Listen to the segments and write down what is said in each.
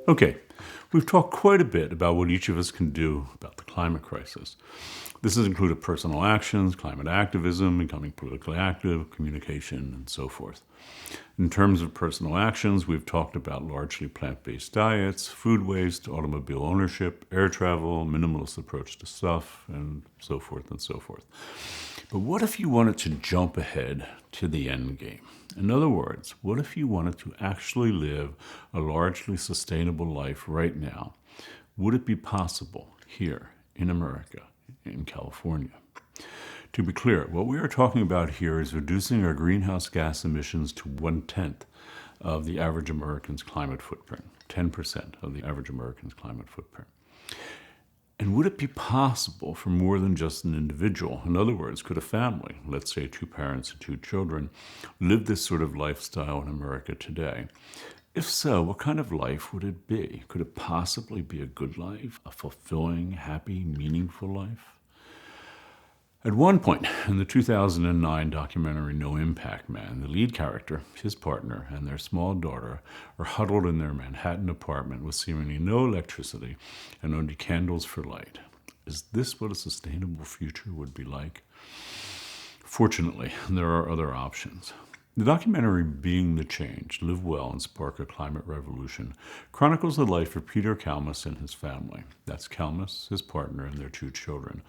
Okay, we've talked quite a bit about what each of us can do about the climate crisis. This has included personal actions, climate activism, becoming politically active, communication, and so forth. In terms of personal actions, we've talked about largely plant-based diets, food waste, automobile ownership, air travel, minimalist approach to stuff, and so forth and so forth. But what if you wanted to jump ahead to the end game? In other words, what if you wanted to actually live a largely sustainable life right now? Would it be possible here in America, in California? To be clear, what we are talking about here is reducing our greenhouse gas emissions to 1/10 of the average American's climate footprint, 10% of the average American's climate footprint. And would it be possible for more than just an individual? In other words, could a family, let's say 2 parents and 2 children, live this sort of lifestyle in America today? If so, what kind of life would it be? Could it possibly be a good life, a fulfilling, happy, meaningful life? At one point in the 2009 documentary No Impact Man, the lead character, his partner, and their small daughter are huddled in their Manhattan apartment with seemingly no electricity and only candles for light. Is this what a sustainable future would be like? Fortunately, there are other options. The documentary Being the Change, Live Well and Spark a Climate Revolution chronicles the life of Peter Kalmus and his family. That's Kalmus, his partner, and their 2 children,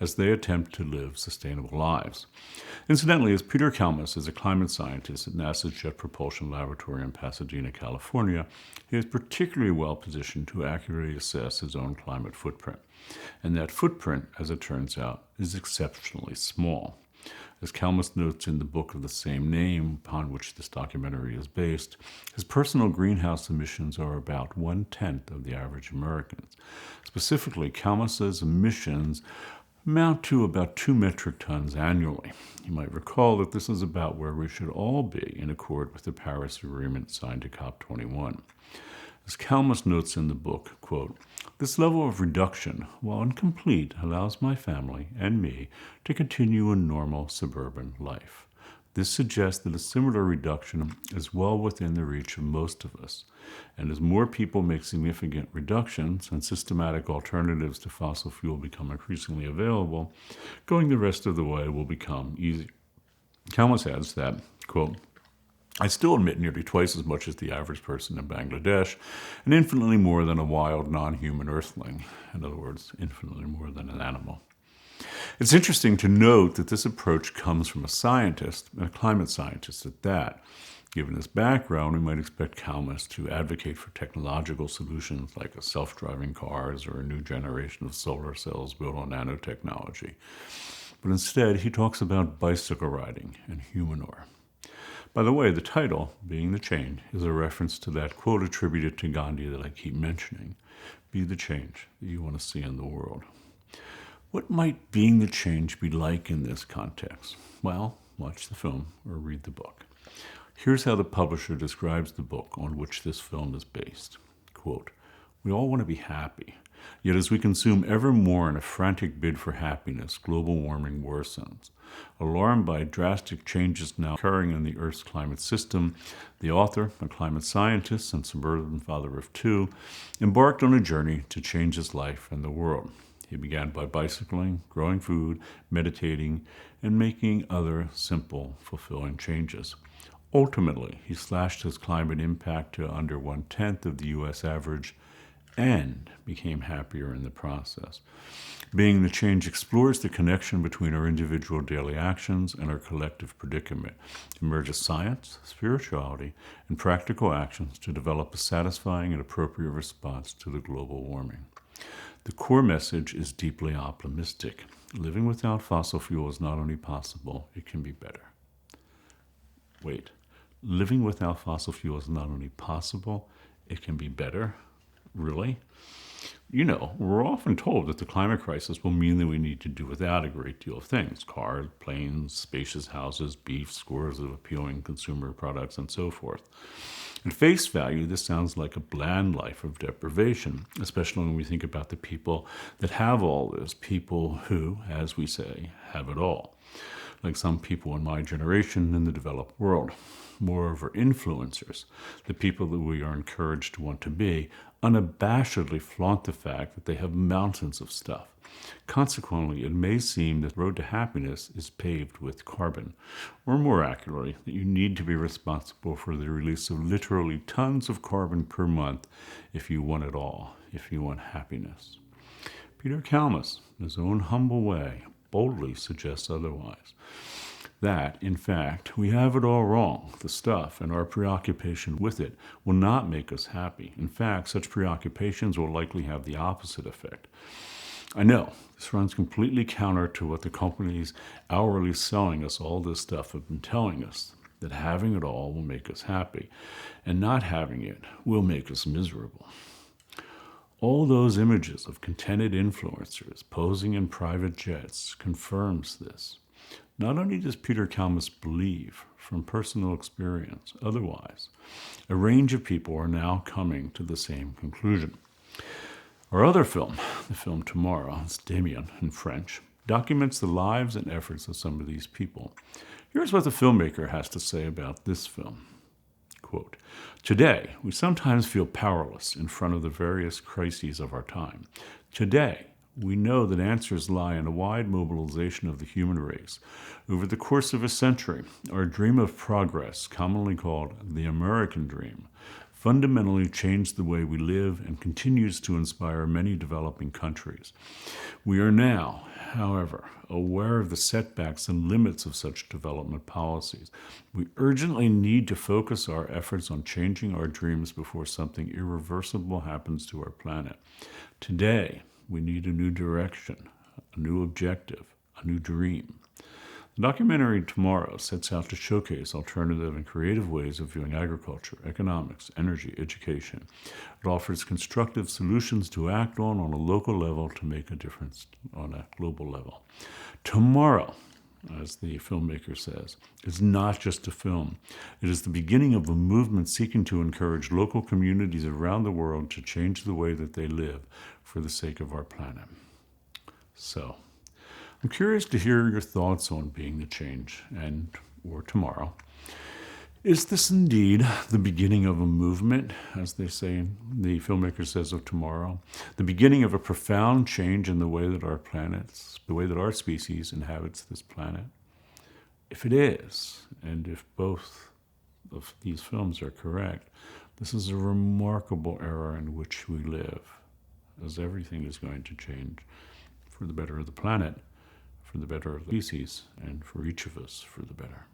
as they attempt to live sustainable lives. Incidentally, as Peter Kalmus is a climate scientist at NASA's Jet Propulsion Laboratory in Pasadena, California, he is particularly well positioned to accurately assess his own climate footprint. And that footprint, as it turns out, is exceptionally small. As Kalmus notes in the book of the same name upon which this documentary is based, his personal greenhouse emissions are about 1/10 of the average American's. Specifically, Kalmus's emissions amount to about 2 metric tons annually. You might recall that this is about where we should all be in accord with the Paris Agreement signed at COP21. As Kalmus notes in the book, quote, "This level of reduction, while incomplete, allows my family and me to continue a normal suburban life. This suggests that a similar reduction is well within the reach of most of us. And as more people make significant reductions and systematic alternatives to fossil fuel become increasingly available, going the rest of the way will become easier." Kalmus adds that, quote, "I still emit nearly twice as much as the average person in Bangladesh, and infinitely more than a wild, non-human earthling." In other words, infinitely more than an animal. It's interesting to note that this approach comes from a scientist, and a climate scientist at that. Given his background, we might expect Kalmus to advocate for technological solutions like self-driving cars or a new generation of solar cells built on nanotechnology. But instead, he talks about bicycle riding and humanoir. By the way, the title, Being the Change, is a reference to that quote attributed to Gandhi that I keep mentioning. Be the change that you want to see in the world. What might being the change be like in this context? Well, watch the film or read the book. Here's how the publisher describes the book on which this film is based. Quote, "We all want to be happy. Yet as we consume ever more in a frantic bid for happiness, global warming worsens. Alarmed by drastic changes now occurring in the Earth's climate system, the author, a climate scientist and suburban father of 2, embarked on a journey to change his life and the world. He began by bicycling, growing food, meditating, and making other simple, fulfilling changes. Ultimately, he slashed his climate impact to under 1/10 of the U.S. average and became happier in the process. Being the Change explores the connection between our individual daily actions and our collective predicament. It merges science, spirituality, and practical actions to develop a satisfying and appropriate response to the global warming. The core message is deeply optimistic. Living without fossil fuel is not only possible, it can be better." Wait, living without fossil fuel is not only possible, it can be better? Really? You know, we're often told that the climate crisis will mean that we need to do without a great deal of things. Cars, planes, spacious houses, beef, scores of appealing consumer products, and so forth. At face value, this sounds like a bland life of deprivation, especially when we think about the people that have all this, people who, as we say, have it all. like some people in my generation in the developed world. Moreover, influencers, the people that we are encouraged to want to be, unabashedly flaunt the fact that they have mountains of stuff. Consequently, it may seem that the road to happiness is paved with carbon, or more accurately, that you need to be responsible for the release of literally tons of carbon per month if you want it all, if you want happiness. Peter Kalmus, in his own humble way, boldly suggests otherwise. That, in fact, we have it all wrong. The stuff and our preoccupation with it will not make us happy. In fact, such preoccupations will likely have the opposite effect. I know this runs completely counter to what the companies hourly selling us all this stuff have been telling us, that having it all will make us happy, and not having it will make us miserable. All those images of contented influencers posing in private jets confirms this. Not only does Peter Kalmus believe, from personal experience, otherwise, a range of people are now coming to the same conclusion. Our other film, the film Tomorrow, it's Damien in French, documents the lives and efforts of some of these people. Here's what the filmmaker has to say about this film. Quote, "Today, we sometimes feel powerless in front of the various crises of our time. Today, we know that answers lie in a wide mobilization of the human race. Over the course of a century, our dream of progress, commonly called the American dream, fundamentally changed the way we live and continues to inspire many developing countries. We are now, however, aware of the setbacks and limits of such development policies. We urgently need to focus our efforts on changing our dreams before something irreversible happens to our planet. Today, we need a new direction, a new objective, a new dream." The documentary Tomorrow sets out to showcase alternative and creative ways of viewing agriculture, economics, energy, education. It offers constructive solutions to act on a local level to make a difference on a global level. Tomorrow, as the filmmaker says, is not just a film. It is the beginning of a movement seeking to encourage local communities around the world to change the way that they live for the sake of our planet. So, I'm curious to hear your thoughts on being the change or tomorrow. Is this indeed the beginning of a movement, as they say, the filmmaker says of Tomorrow, the beginning of a profound change in the way that the way that our species inhabits this planet? If it is, and if both of these films are correct, this is a remarkable era in which we live, as everything is going to change for the better of the planet, for the better of the species, and for each of us for the better.